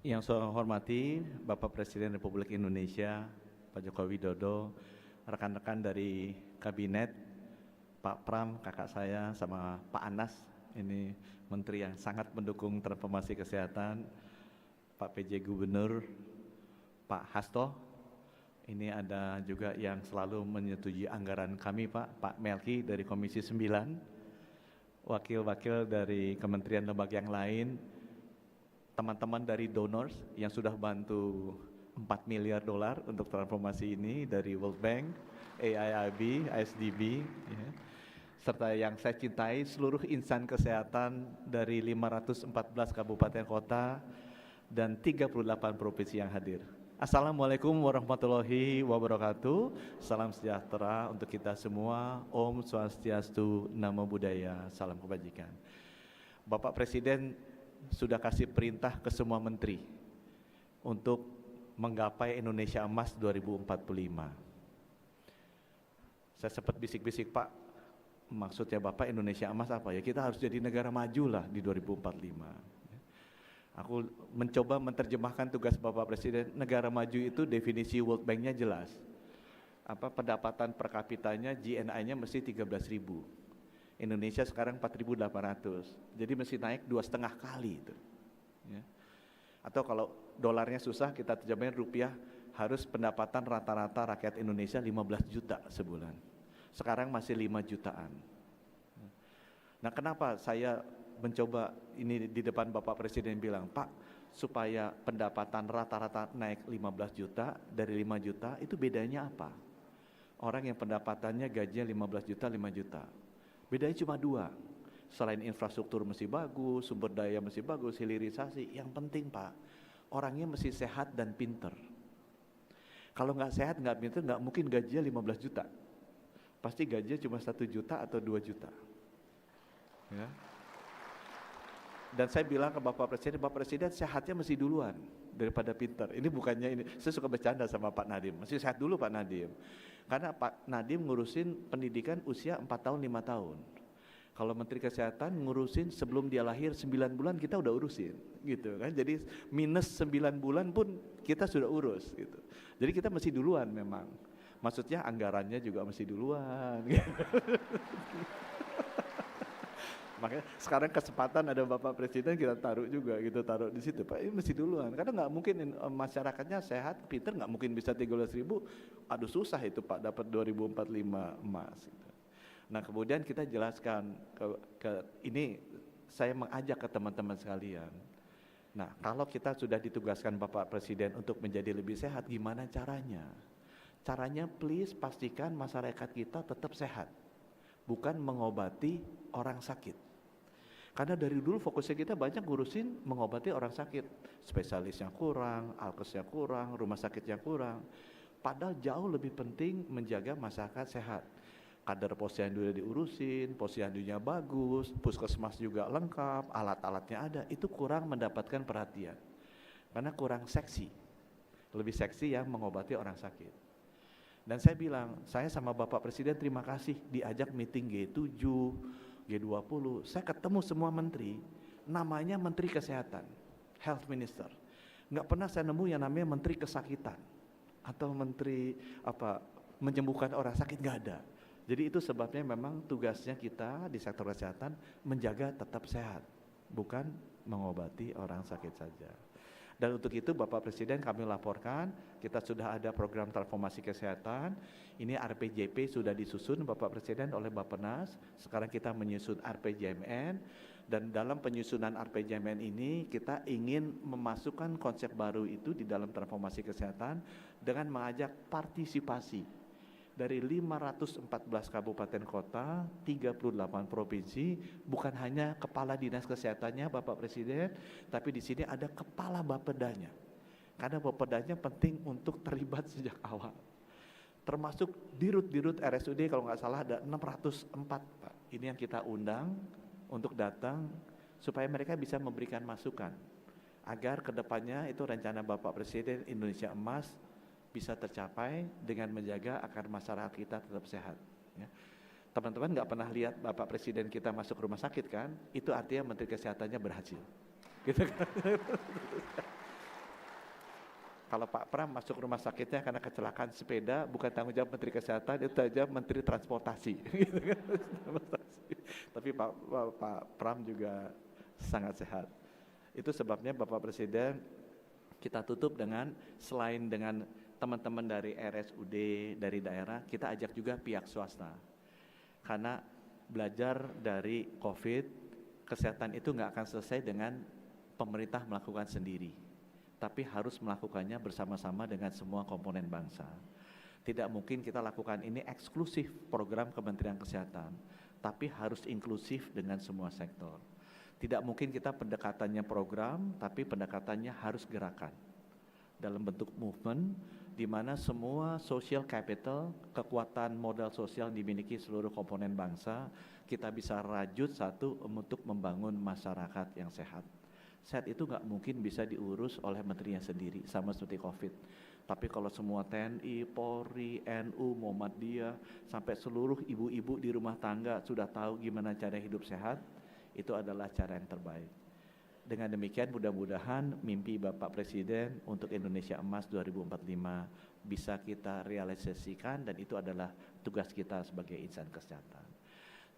Yang saya hormati Bapak Presiden Republik Indonesia, Pak Joko Widodo, rekan-rekan dari Kabinet, Pak Pram, kakak saya, sama Pak Anas, ini Menteri yang sangat mendukung transformasi kesehatan, Pak PJ Gubernur, Pak Hasto, ini ada juga yang selalu menyetujui anggaran kami Pak Melki dari Komisi 9, wakil-wakil dari kementerian lembaga yang lain, teman-teman dari donors yang sudah bantu $4 miliar untuk transformasi ini dari World Bank, AIIB, ISDB, ya. Serta yang saya cintai seluruh insan kesehatan dari 514 kabupaten kota dan 38 provinsi yang hadir. Assalamualaikum warahmatullahi wabarakatuh. Salam sejahtera untuk kita semua. Om Swastiastu, Namo Buddhaya, salam kebajikan. Bapak Presiden sudah kasih perintah ke semua menteri untuk menggapai Indonesia Emas 2045. Saya sempat bisik-bisik, Pak, maksudnya Bapak Indonesia Emas apa ya? Kita harus jadi negara maju lah di 2045. Aku mencoba menerjemahkan tugas Bapak Presiden. Negara maju itu definisi World Bank-nya jelas. Pendapatan per kapitanya GNI-nya mesti 13.000. Indonesia sekarang 4.800, jadi mesti naik 2,5 kali itu. Ya. Atau kalau dolarnya susah, kita terjemahin rupiah, harus pendapatan rata-rata rakyat Indonesia 15 juta sebulan. Sekarang masih 5 jutaan. Nah, kenapa saya mencoba ini di depan Bapak Presiden bilang, Pak, supaya pendapatan rata-rata naik 15 juta, dari 5 juta, itu bedanya apa? Orang yang pendapatannya gajinya 15 juta, 5 juta. Bedanya cuma 2, selain infrastruktur mesti bagus, sumber daya mesti bagus, hilirisasi, yang penting Pak, orangnya mesti sehat dan pinter. Kalau nggak sehat, nggak pinter, nggak mungkin gajinya 15 juta. Pasti gajinya cuma 1 juta atau 2 juta. Ya. Dan saya bilang ke Bapak Presiden sehatnya mesti duluan daripada pinter. Ini bukannya ini, saya suka bercanda sama Pak Nadiem, mesti sehat dulu Pak Nadiem. Karena Pak Nadiem ngurusin pendidikan usia 4 tahun, 5 tahun. Kalau Menteri Kesehatan ngurusin sebelum dia lahir 9 bulan kita udah urusin gitu kan. Jadi minus 9 bulan pun kita sudah urus gitu. Jadi kita mesti duluan memang. Maksudnya anggarannya juga mesti duluan gitu. Makanya sekarang kesempatan ada Bapak Presiden kita taruh juga gitu, taruh di situ Pak, ini mesti duluan karena nggak mungkin masyarakatnya sehat, pinter, nggak mungkin bisa 13.000, aduh susah itu Pak dapat 2045 emas gitu. Nah kemudian kita jelaskan ini saya mengajak ke teman-teman sekalian. Nah kalau kita sudah ditugaskan Bapak Presiden untuk menjadi lebih sehat, gimana caranya? Caranya please pastikan masyarakat kita tetap sehat, bukan mengobati orang sakit. Karena dari dulu fokusnya kita banyak ngurusin mengobati orang sakit, spesialisnya kurang, alkesnya kurang, rumah sakitnya kurang. Padahal jauh lebih penting menjaga masyarakat sehat. Kader posyandu diurusin, posyandunya bagus, puskesmas juga lengkap, alat-alatnya ada, itu kurang mendapatkan perhatian. Karena kurang seksi, lebih seksi yang mengobati orang sakit. Dan saya bilang, saya sama Bapak Presiden terima kasih diajak meeting G7, G20, saya ketemu semua menteri, namanya Menteri Kesehatan, Health Minister. Nggak pernah saya nemu yang namanya Menteri Kesakitan atau Menteri menyembuhkan orang sakit, nggak ada. Jadi itu sebabnya memang tugasnya kita di sektor kesehatan menjaga tetap sehat, bukan mengobati orang sakit saja. Dan untuk itu Bapak Presiden kami laporkan, kita sudah ada program transformasi kesehatan, ini RPJP sudah disusun Bapak Presiden oleh Bappenas, sekarang kita menyusun RPJMN, dan dalam penyusunan RPJMN ini kita ingin memasukkan konsep baru itu di dalam transformasi kesehatan dengan mengajak partisipasi dari 514 kabupaten kota, 38 provinsi, bukan hanya kepala dinas kesehatannya Bapak Presiden, tapi di sini ada kepala Bapedanya. Karena Bapedanya penting untuk terlibat sejak awal. Termasuk dirut-dirut RSUD kalau nggak salah ada 604 Pak. Ini yang kita undang untuk datang supaya mereka bisa memberikan masukan agar kedepannya itu rencana Bapak Presiden Indonesia Emas bisa tercapai dengan menjaga agar masyarakat kita tetap sehat. Ya. Teman-teman nggak pernah lihat Bapak Presiden kita masuk rumah sakit kan? Itu artinya Menteri Kesehatannya berhasil. Gitu kan? Kalau Pak Pram masuk rumah sakitnya karena kecelakaan sepeda, bukan tanggung jawab Menteri Kesehatan, itu tanggung jawab Menteri Transportasi. Gitu kan. Tapi Pak Pram juga sangat sehat. Itu sebabnya Bapak Presiden kita tutup dengan, selain dengan teman-teman dari RSUD, dari daerah, kita ajak juga pihak swasta. Karena belajar dari COVID, kesehatan itu nggak akan selesai dengan pemerintah melakukan sendiri, tapi harus melakukannya bersama-sama dengan semua komponen bangsa. Tidak mungkin kita lakukan ini eksklusif program Kementerian Kesehatan, tapi harus inklusif dengan semua sektor. Tidak mungkin kita pendekatannya program, tapi pendekatannya harus gerakan dalam bentuk movement, di mana semua social capital, kekuatan modal sosial dimiliki seluruh komponen bangsa, kita bisa rajut satu untuk membangun masyarakat yang sehat. Sehat itu nggak mungkin bisa diurus oleh menterinya sendiri, sama seperti COVID. Tapi kalau semua TNI, Polri, NU, Muhammadiyah, sampai seluruh ibu-ibu di rumah tangga sudah tahu gimana cara hidup sehat, itu adalah cara yang terbaik. Dengan demikian mudah-mudahan mimpi Bapak Presiden untuk Indonesia Emas 2045 bisa kita realisasikan, dan itu adalah tugas kita sebagai insan kesehatan.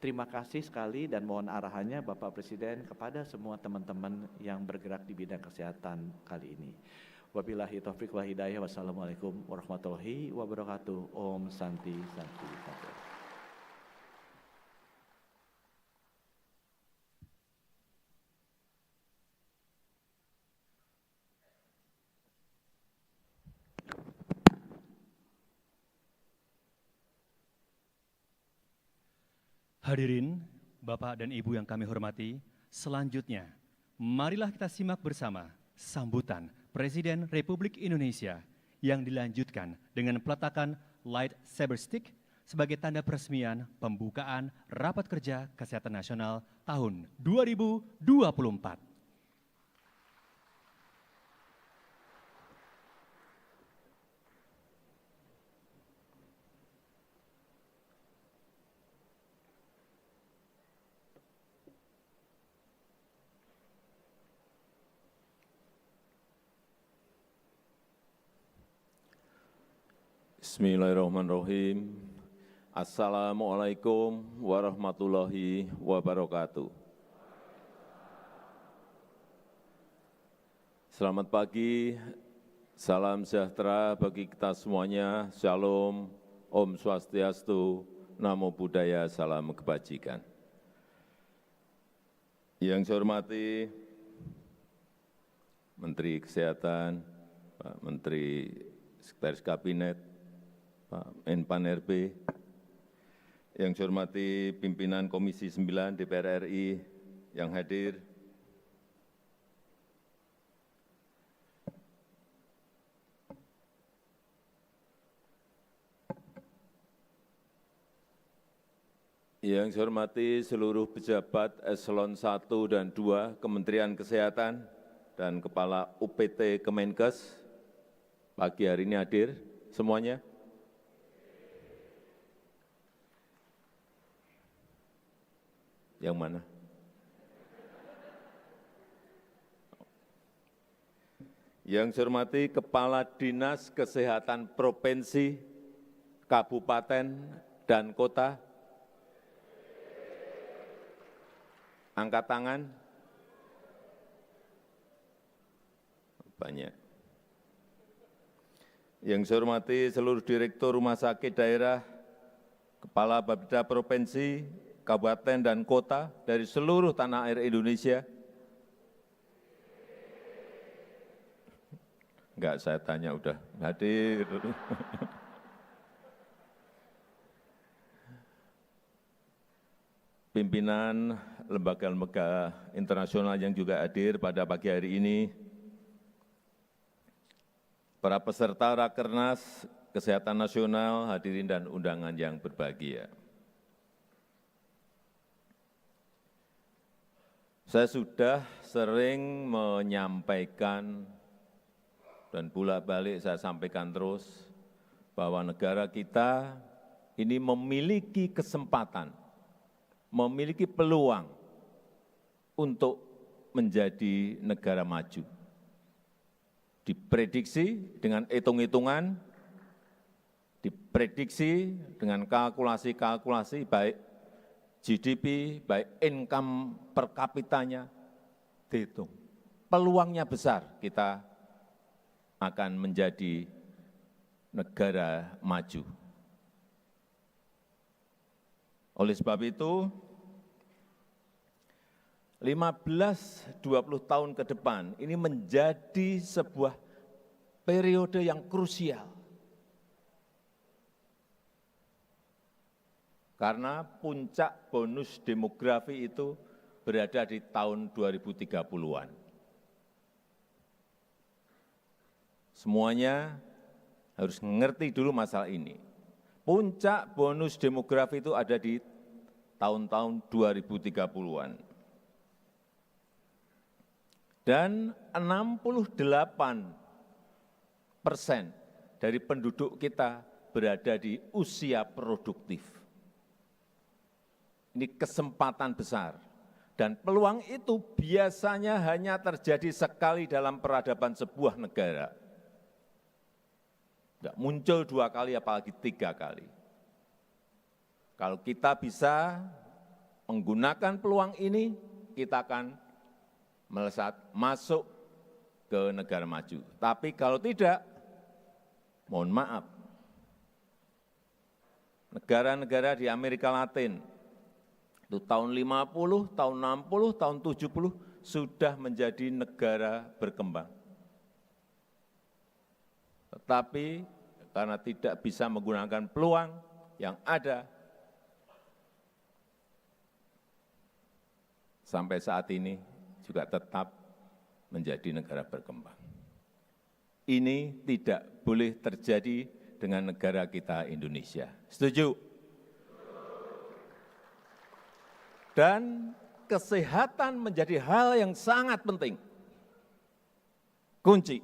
Terima kasih sekali dan mohon arahannya Bapak Presiden kepada semua teman-teman yang bergerak di bidang kesehatan kali ini. Wabillahi taufiq wal hidayah. Wassalamualaikum warahmatullahi wabarakatuh. Om Santi Santi Santi. Hadirin, Bapak dan Ibu yang kami hormati, selanjutnya marilah kita simak bersama sambutan Presiden Republik Indonesia yang dilanjutkan dengan peletakan Light Saber Stick sebagai tanda peresmian pembukaan Rapat Kerja Kesehatan Nasional tahun 2024. Bismillahirrahmanirrahim. Assalamualaikum warahmatullahi wabarakatuh. Selamat pagi, salam sejahtera bagi kita semuanya. Shalom, Om Swastiastu, Namo Buddhaya, salam kebajikan. Yang saya hormati Menteri Kesehatan, Pak Menteri Sekretaris Kabinet, Pak Menpan RB, yang saya hormati pimpinan Komisi 9 DPR RI yang hadir, yang saya hormati seluruh pejabat eselon 1 dan 2 Kementerian Kesehatan dan Kepala UPT Kemenkes, pagi hari ini hadir semuanya. Yang mana? Yang saya hormati Kepala Dinas Kesehatan Provinsi, Kabupaten, dan Kota. Angkat tangan. Banyak. Yang saya hormati seluruh Direktur Rumah Sakit Daerah, Kepala Bapeda Provinsi, Kabupaten, dan Kota dari seluruh tanah air Indonesia. Enggak, saya tanya udah hadir. Pimpinan lembaga-lembaga internasional yang juga hadir pada pagi hari ini, para peserta Rakernas Kesehatan Nasional, hadirin dan undangan yang berbahagia. Saya sudah sering menyampaikan dan bolak-balik saya sampaikan terus bahwa negara kita ini memiliki kesempatan, memiliki peluang untuk menjadi negara maju. diprediksi dengan hitung-hitungan, diprediksi dengan kalkulasi-kalkulasi baik GDP, baik income per kapitanya, dihitung. Peluangnya besar kita akan menjadi negara maju. Oleh sebab itu, 15-20 tahun ke depan ini menjadi sebuah periode yang krusial. Karena puncak bonus demografi itu berada di tahun 2030-an. Semuanya harus mengerti dulu masalah ini. Puncak bonus demografi itu ada di tahun-tahun 2030-an. Dan 68% dari penduduk kita berada di usia produktif. Ini kesempatan besar. Dan peluang itu biasanya hanya terjadi sekali dalam peradaban sebuah negara. Tidak muncul 2 kali, apalagi 3 kali. Kalau kita bisa menggunakan peluang ini, kita akan melesat masuk ke negara maju. Tapi kalau tidak, mohon maaf, negara-negara di Amerika Latin, itu tahun 50, tahun 60, tahun 70 sudah menjadi negara berkembang. Tetapi karena tidak bisa menggunakan peluang yang ada, sampai saat ini juga tetap menjadi negara berkembang. Ini tidak boleh terjadi dengan negara kita Indonesia. Setuju? Dan kesehatan menjadi hal yang sangat penting. Kunci.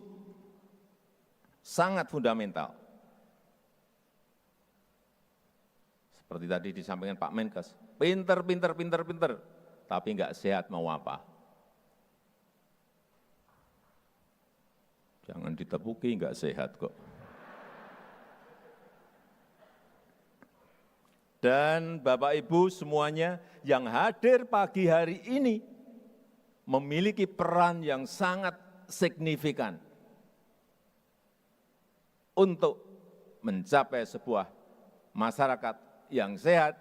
Sangat fundamental. Seperti tadi disampaikan Pak Menkes, pinter, tapi enggak sehat mau apa? Jangan ditepuki, enggak sehat kok. Dan Bapak Ibu semuanya yang hadir pagi hari ini memiliki peran yang sangat signifikan untuk mencapai sebuah masyarakat yang sehat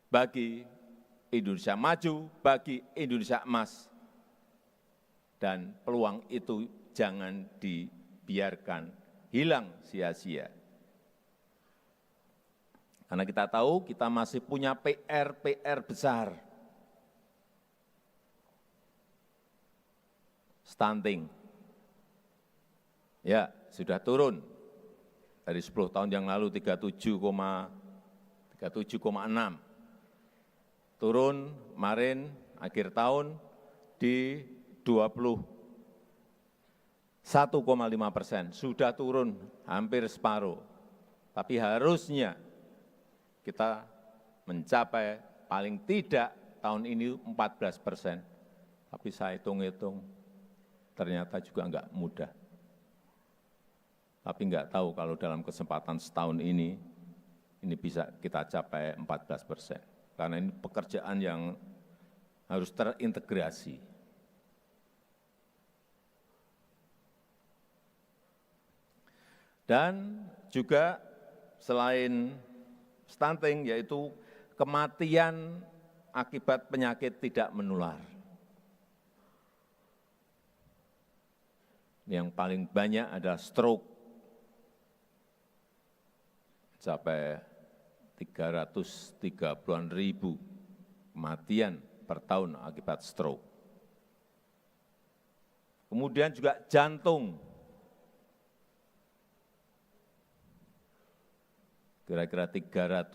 bagi Indonesia maju, bagi Indonesia emas. Dan peluang itu jangan dibiarkan hilang sia-sia. Karena kita tahu kita masih punya PR besar. Stunting. Ya, sudah turun. Dari 10 tahun yang lalu 37,6. Turun kemarin akhir tahun di 21,5%. Sudah turun hampir separuh. Tapi harusnya kita mencapai paling tidak tahun ini 14%. Tapi saya hitung-hitung ternyata juga enggak mudah. Tapi enggak tahu kalau dalam kesempatan setahun ini bisa kita capai 14%. Karena ini pekerjaan yang harus terintegrasi. Dan juga selain stunting, yaitu kematian akibat penyakit tidak menular. Yang paling banyak adalah stroke, sampai 330-an ribu kematian per tahun akibat stroke. Kemudian juga jantung, kira-kira 300.000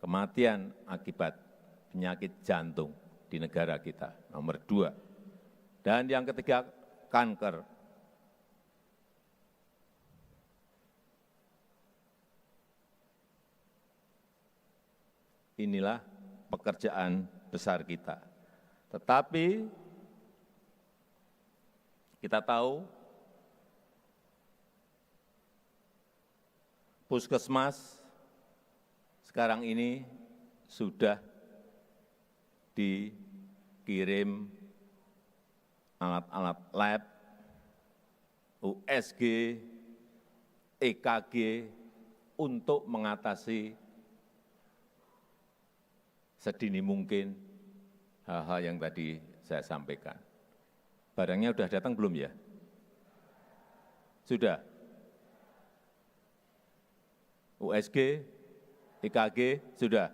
kematian akibat penyakit jantung di negara kita, nomor 2. Dan yang ketiga, kanker. Inilah pekerjaan besar kita. Tetapi Kita tahu puskesmas sekarang ini sudah dikirim alat-alat lab, USG, EKG untuk mengatasi sedini mungkin hal-hal yang tadi saya sampaikan. Barangnya sudah datang belum ya? Sudah? USG, EKG, sudah?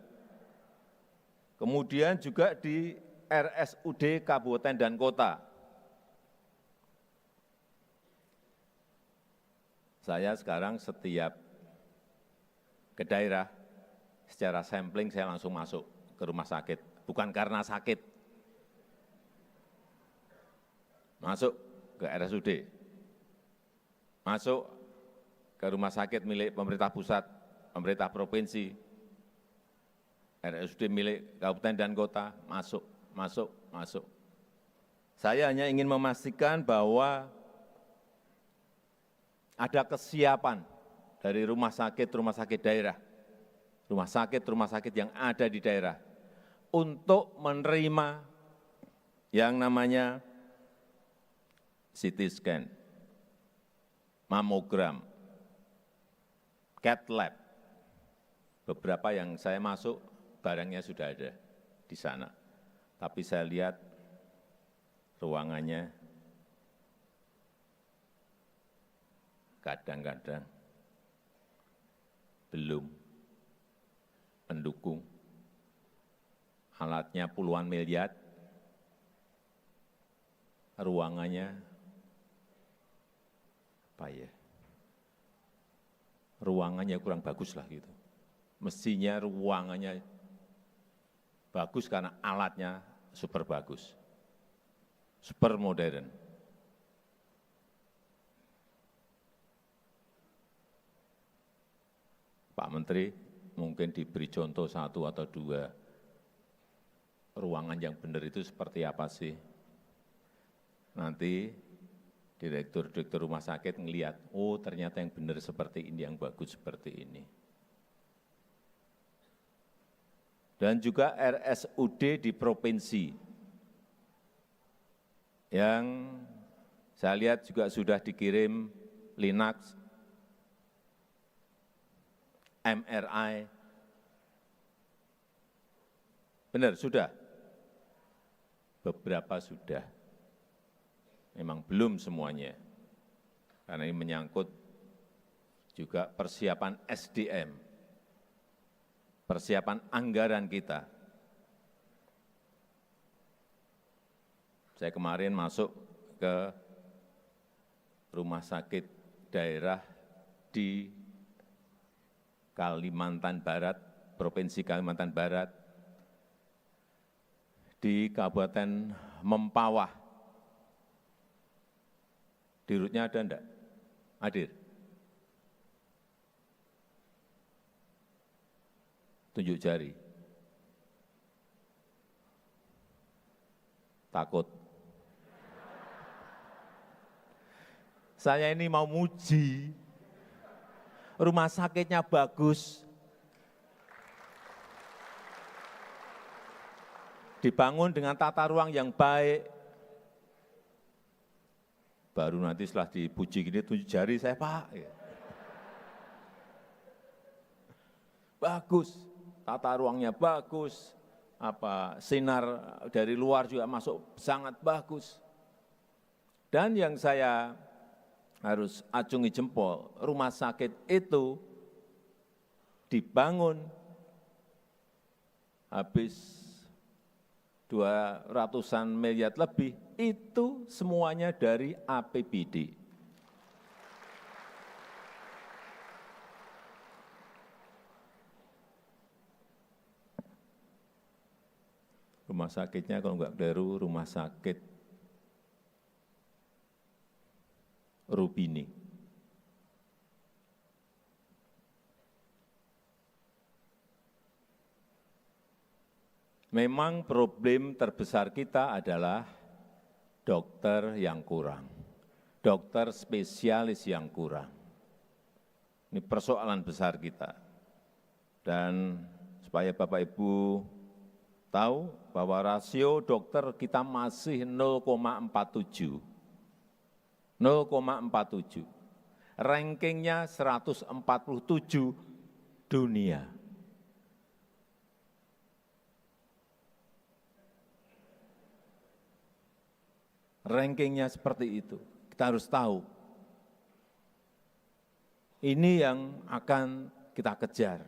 Kemudian juga di RSUD Kabupaten dan Kota. Saya sekarang setiap ke daerah, secara sampling saya langsung masuk ke rumah sakit. Bukan karena sakit. Masuk ke RSUD. Masuk ke rumah sakit milik pemerintah pusat, pemerintah provinsi, RSUD milik kabupaten dan kota, masuk. Saya hanya ingin memastikan bahwa ada kesiapan dari rumah sakit daerah, rumah sakit yang ada di daerah, untuk menerima yang namanya CT scan, mamogram, CAT lab. Beberapa yang saya masuk, barangnya sudah ada di sana. Tapi saya lihat ruangannya kadang-kadang belum mendukung. Alatnya puluhan miliar, ruangannya apa ya? Ruangannya kurang bagus lah gitu. Mestinya ruangannya bagus karena alatnya super bagus, super modern. Pak Menteri mungkin diberi contoh satu atau dua ruangan yang benar itu seperti apa sih? Nanti direktur rumah sakit ngelihat, oh ternyata yang benar seperti ini, yang bagus seperti ini. Dan juga RSUD di provinsi yang saya lihat juga sudah dikirim Linax, MRI. Benar, sudah? Beberapa sudah. Memang belum semuanya. Karena ini menyangkut juga persiapan SDM, persiapan anggaran kita. Saya kemarin masuk ke rumah sakit daerah di Kalimantan Barat, Provinsi Kalimantan Barat, di Kabupaten Mempawah. Dirutnya ada enggak? Hadir? Tunjuk jari. Takut. Saya ini mau muji. Rumah sakitnya bagus. Dibangun dengan tata ruang yang baik. Baru nanti setelah dipuji gini tunjuk jari saya, Pak. Bagus, tata ruangnya bagus, sinar dari luar juga masuk sangat bagus. Dan yang saya harus acungi jempol, rumah sakit itu dibangun habis 200-an miliar lebih, itu semuanya dari APBD. Rumah sakitnya kalau enggak keliru, rumah sakit Rubini. Memang problem terbesar kita adalah dokter yang kurang. dokter spesialis yang kurang. Ini persoalan besar kita. Dan supaya Bapak Ibu tahu bahwa rasio dokter kita masih 0,47. 0,47. Rankingnya 147 dunia. Rankingnya seperti itu. Kita harus tahu. Ini yang akan kita kejar.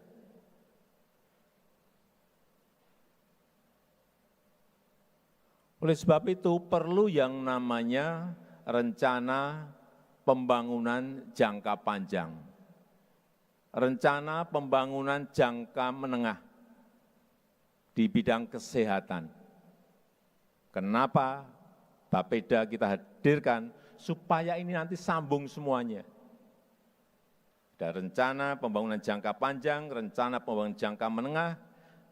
Oleh sebab itu perlu yang namanya rencana pembangunan jangka panjang, rencana pembangunan jangka menengah di bidang kesehatan. Kenapa Bapeda kita hadirkan? Supaya ini nanti sambung semuanya. Ada rencana pembangunan jangka panjang, rencana pembangunan jangka menengah,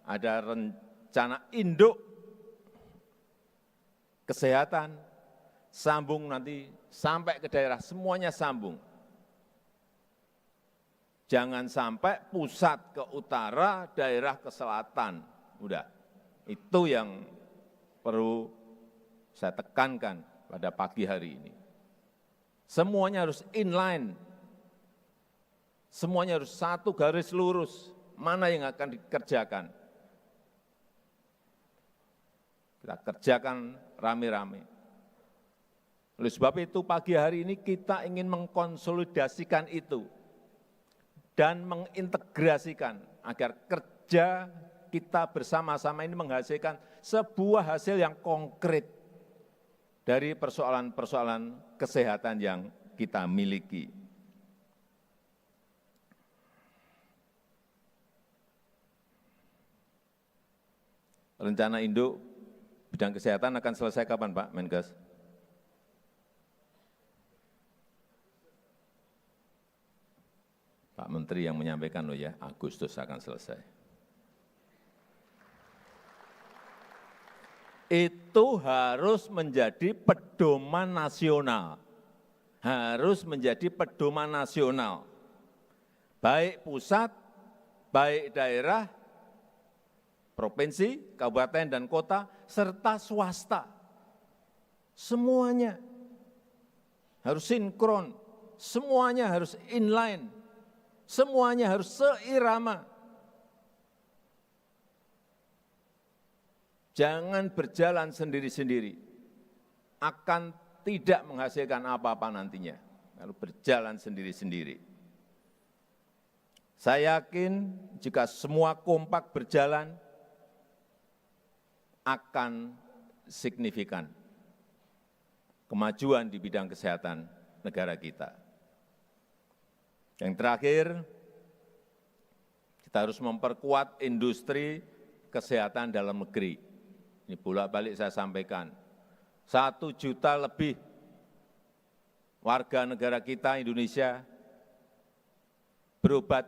ada rencana induk kesehatan, sambung nanti sampai ke daerah, semuanya sambung. Jangan sampai pusat ke utara, daerah ke selatan. Udah, itu yang perlu saya tekankan pada pagi hari ini. Semuanya harus inline, semuanya harus satu garis lurus, mana yang akan dikerjakan. Kita kerjakan rame-rame. Oleh sebab itu pagi hari ini kita ingin mengkonsolidasikan itu dan mengintegrasikan agar kerja kita bersama-sama ini menghasilkan sebuah hasil yang konkret dari persoalan-persoalan kesehatan yang kita miliki. Rencana induk bidang kesehatan akan selesai kapan, Pak Menkes? Pak Menteri yang menyampaikan loh ya, Agustus akan selesai. Itu harus menjadi pedoman nasional. Harus menjadi pedoman nasional. Baik pusat, baik daerah, provinsi, kabupaten, dan kota, serta swasta. Semuanya harus sinkron, semuanya harus inline, semuanya harus seirama. Jangan berjalan sendiri-sendiri, akan tidak menghasilkan apa-apa nantinya kalau berjalan sendiri-sendiri. Saya yakin jika semua kompak berjalan, akan signifikan kemajuan di bidang kesehatan negara kita. Yang terakhir, kita harus memperkuat industri kesehatan dalam negeri. Ini bolak-balik saya sampaikan, 1 juta lebih warga negara kita Indonesia berobat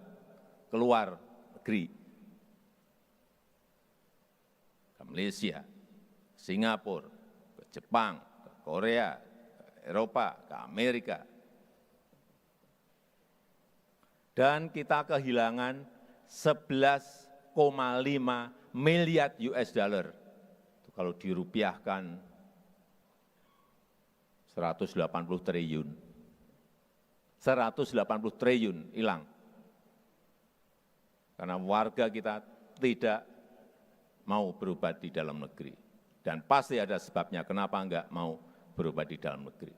keluar negeri. Ke Malaysia, Singapura, ke Jepang, ke Korea, ke Eropa, ke Amerika. Dan kita kehilangan 11,5 miliar US dollar. Kalau dirupiahkan 180 triliun. 180 triliun hilang. Karena warga kita tidak mau berobat di dalam negeri. Dan pasti ada sebabnya kenapa enggak mau berobat di dalam negeri.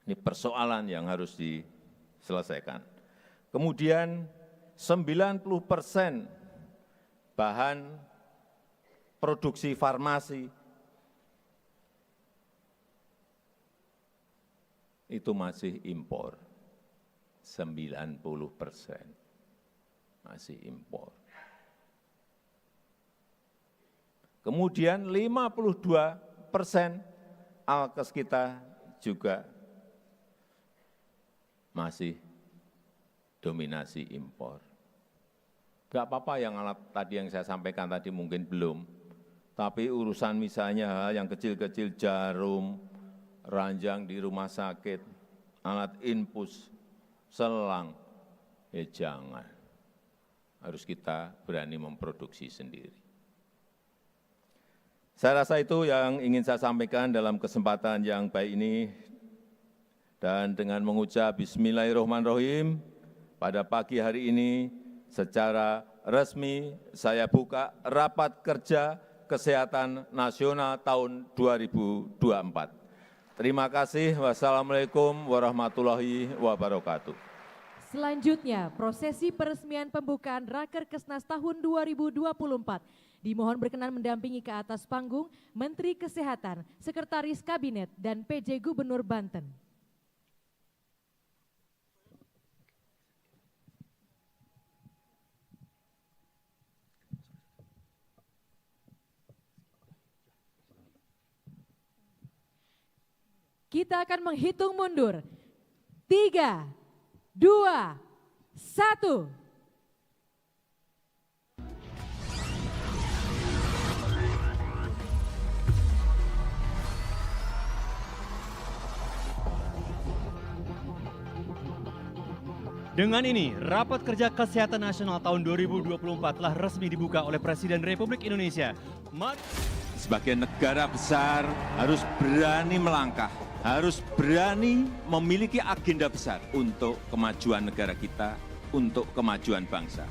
Ini persoalan yang harus diselesaikan. Kemudian 90% bahan produksi farmasi itu masih impor, 90% masih impor. Kemudian 52% alkes kita juga masih dominasi impor. Enggak apa-apa yang alat tadi yang saya sampaikan tadi mungkin belum, tapi urusan misalnya hal yang kecil-kecil jarum, ranjang di rumah sakit, alat infus, selang, ya jangan. Harus kita berani memproduksi sendiri. Saya rasa itu yang ingin saya sampaikan dalam kesempatan yang baik ini. Dan dengan mengucap Bismillahirrahmanirrahim, pada pagi hari ini secara resmi saya buka Rapat Kerja Kesehatan Nasional tahun 2024. Terima kasih. Wassalamualaikum warahmatullahi wabarakatuh. Selanjutnya, prosesi peresmian pembukaan Rakerkesnas tahun 2024. Dimohon berkenan mendampingi ke atas panggung Menteri Kesehatan, Sekretaris Kabinet, dan PJ Gubernur Banten. Kita akan menghitung mundur. 3, 2, 1. Dengan ini, Rapat Kerja Kesehatan Nasional tahun 2024 telah resmi dibuka oleh Presiden Republik Indonesia. Sebagai negara besar harus berani melangkah, harus berani memiliki agenda besar untuk kemajuan negara kita, untuk kemajuan bangsa.